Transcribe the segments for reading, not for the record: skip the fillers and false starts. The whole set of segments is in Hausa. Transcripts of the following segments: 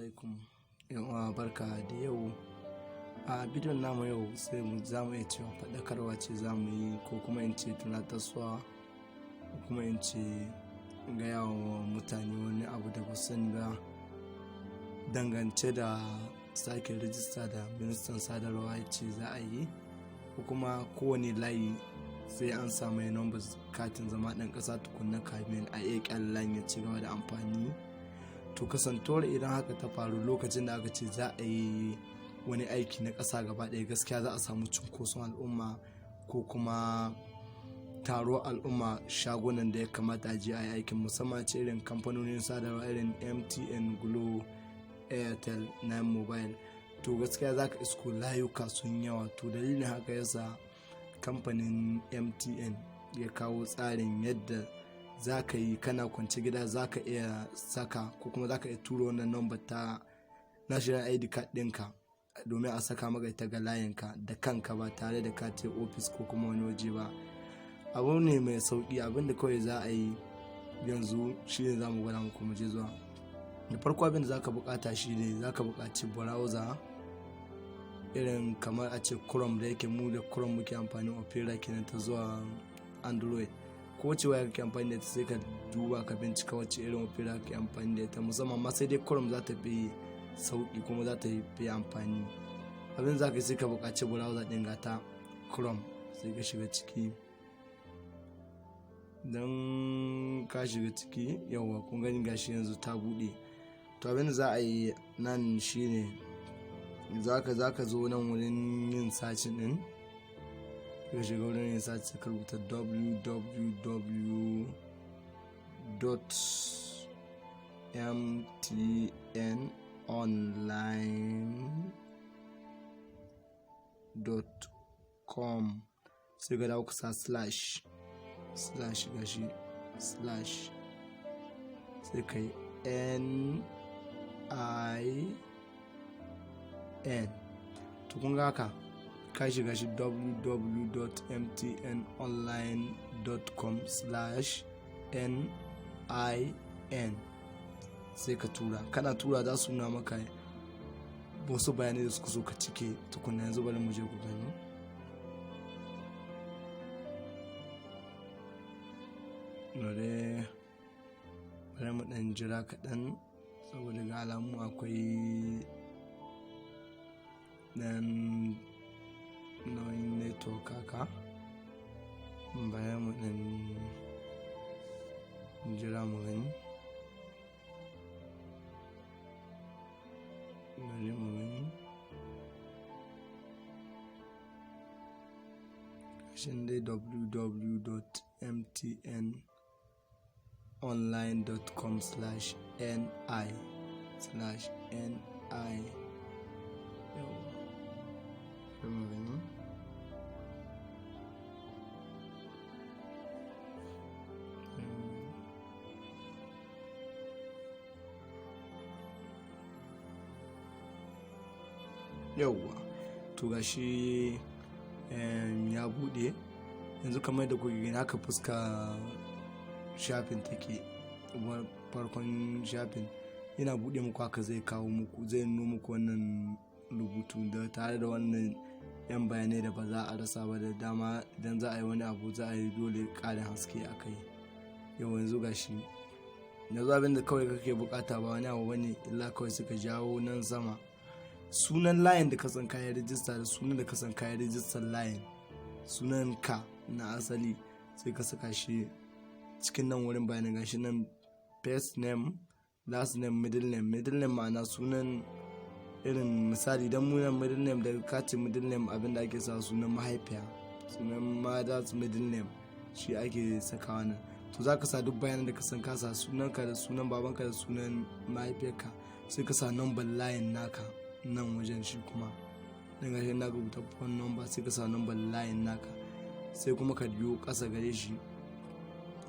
alaikum yan barka da yau. A bidiyon namu yau sai za mu iya cewa faɗakarwa ce za mu yi, ko kuma in ce tunatarwa, ko kuma in ce gaya wa mutane wani abu da ba sani ba dangance da sake rijista da ministan sadarwa ya ce za a yi, ko kuma kowane layi sai an samu number katin zama ɗan ƙasa tukunna kamin a iya ƙyallan ya ci gaba da amfani. To kasantuwar idan haka ta faru lokacin da aka ce za a yi wani aiki na ƙasa gaba ɗaya, gaskiya za a samu cunkoson al'umma ko kuma taro al'umma shagunan da ya kamata a je a yi aikin, musamman ce irin kamfanonin sadarwa irin MTN, Glo, Airtel, Nine Mobile. To gaskiya za ka isko layuka sun yawa. To dalilin haka yasa kamfanin MTN ya kawo tsarin yadda za ka yi kana kwance gida za ka iya saka, ko kuma za ka iya turo wannan number ta national ID card ɗinka domin a saka maka ita ga layinka da kanka ba tare da ka je ofis ko kuma wani waje ba. Abu ne mai sauki. Abinda kawai za a yi yanzu shine za mu gwada muku, mu je zuwa da farko. Abinda za ka bukata shine za ka bukaci browser irin kamar a ce Chrome, da yake mu da Chrome muke amfani, Opera kenan ta zuwa Android. Ko wace waya kake amfani da ita sai ka duba ka bincika wacce irin Opera kake amfani da ita, musamman ma sai dai Chrome za ta fi sauki kuma za ta fi amfani. Abin za ka sai ka buƙaci browser ɗin ga ta Chrome, sai ka shiga ciki. Don ka shiga ciki yawa kun gani gashi yanzu ta buɗe. To abin da za a yi nan shine za ka zo nan wurin yin sacin ɗin, ka shiga wurin yin sace ka rubuta www.mtnonline.com, sai ka dawo kusa slash gashi slash, sai ka yi NIN. To kun ga haka ka shiga shi www.mtnonline.com/NIN, sai ka tura. Kana tura za su nuna maka wasu bayanai da suka so ka cike tukunna. Yanzu bari mu je ku gani. Bari mu dan jira kaɗan saboda ga alamu akwai dan nauyin network haka. Bayan mu dan jira mu gani. Bari mu gani. Kashin dai www.mtnonline.com/NI. Yauwa, to gashi ya bude yanzu. Kamar da kuke gani haka fuska shafin take. Farkon shafin yana bude muku haka, zai kawo muku, zai nuna muku wannan rubutu da tare da wannan yan bayanai da ba za a rasa ba da dama. Idan za a yi wani abu za a yi dole ƙarin haske a kai. Yau yanzu gashi yanzu abin da kawai kake bukata ba wani abu bane illa kawai suka jawo nan sama sunan layin da ka san kayan rijista da sunan da ka san kayan rijistar layin, sunan ka na asali, sai ka saka shi cikin nan wurin bayanan. Gashi nan first name, last name, middle name. Middle name ma'ana sunan irin misali idan munan middle name da kace middle name abin da ake sa sunan mahaifiya, sunan mother's middle name shi ake sakawa nan. To za ka sa duk bayanan da ka san ka sa sunanka da sunan babanka da sunan mahaifiyarka, sai ka sa number layin naka nan wajen. Shi kuma dan gashi na rubuta phone number, sai ka sa number layin naka, sai kuma ka biyo ƙasa gare shi,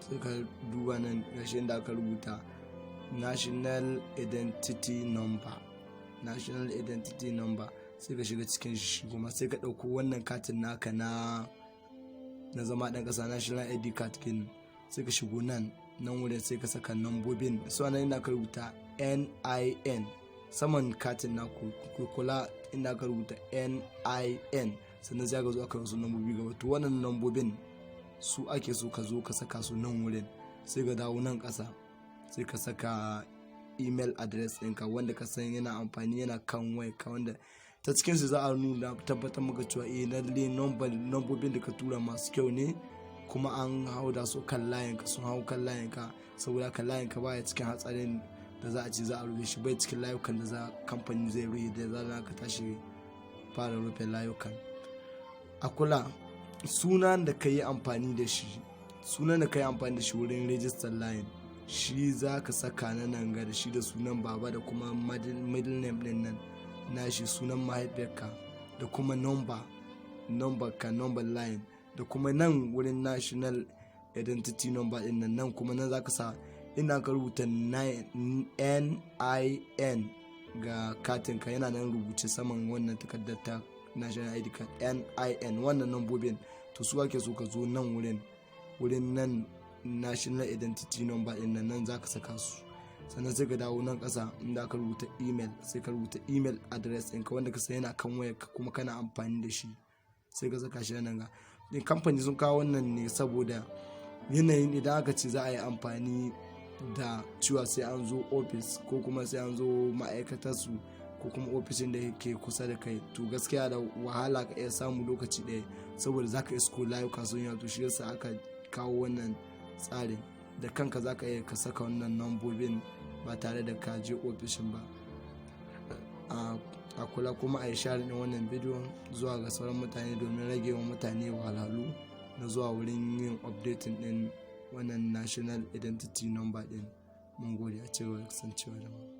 sai ka duba nan gashi inda aka rubuta national identity number, sai ka shiga cikin shi kuma sai ka ɗauko wannan katin naka na zama ɗan ƙasa, national ID card kin, sai ka shigo nan wurin sai ka saka nambobin su nan ina ka rubuta NIN saman katin naku ku kula inda aka rubuta NIN, sannan sai ka zo aka wasu nambobi gaba. To wannan nambobin su ake so ka zo ka saka su nan wurin, sai ka dawo nan ƙasa sai ka saka email address ɗinka wanda ka san yana amfani yana kan wayarka, wanda ta cikin su za a nuna tabbatar maka cewa lalle nambobin da ka tura masu kyau ne, kuma an hau da su kan layinka, sun hau kan layinka, saboda kan layinka baya cikin hatsarin da za a ce za a rufe shi, bai cikin layukan da za kamfani zai rufe da za ka tashi fara rufe layukan. A kula sunan da ka yi amfani da shi wurin register line, shi za ka saka na nan ga da shi da sunan baba da kuma middle name din nan nashi, sunan mahaifiyarka da kuma number line, da kuma nan wurin national identity number din nan kuma nan za ka sa ina ka rubuta NIN ga katinka, yana nan rubuce saman wannan takardar ta national ID card, NIN wannan nambobin to su ake so ka zo nan wurin nan national identity number din nan za ka saka su. Sannan sai ka dawo nan ƙasa inda aka rubuta email, sai ka rubuta email address ɗinka wanda ka san yana kan wayarka kuma kana amfani da shi, sai ka saka shi nan ga. Kamfani sun kawo wannan ne saboda yanayin idan aka ce za a yi amfani da cewa sai an zo ofis ko kuma sai an zo ma'aikatar su ko kuma ofishin da yake kusa da kai, to gaskiya da wahala ka iya samu lokaci ɗaya, saboda za ka isko layuka sun yato. Shi yasa aka kawo wannan tsarin, da kanka za ka iya ka saka wannan nambobin ba tare da ka je ofishin ba. A kula kuma a yi share ɗin wannan bidiyon zuwa ga sauran mutane domin rage wa mutane wahalhalu na zuwa wurin yin updating ɗin wannan national identity number ɗin. Mun gode, a cewa kasancewa da mu.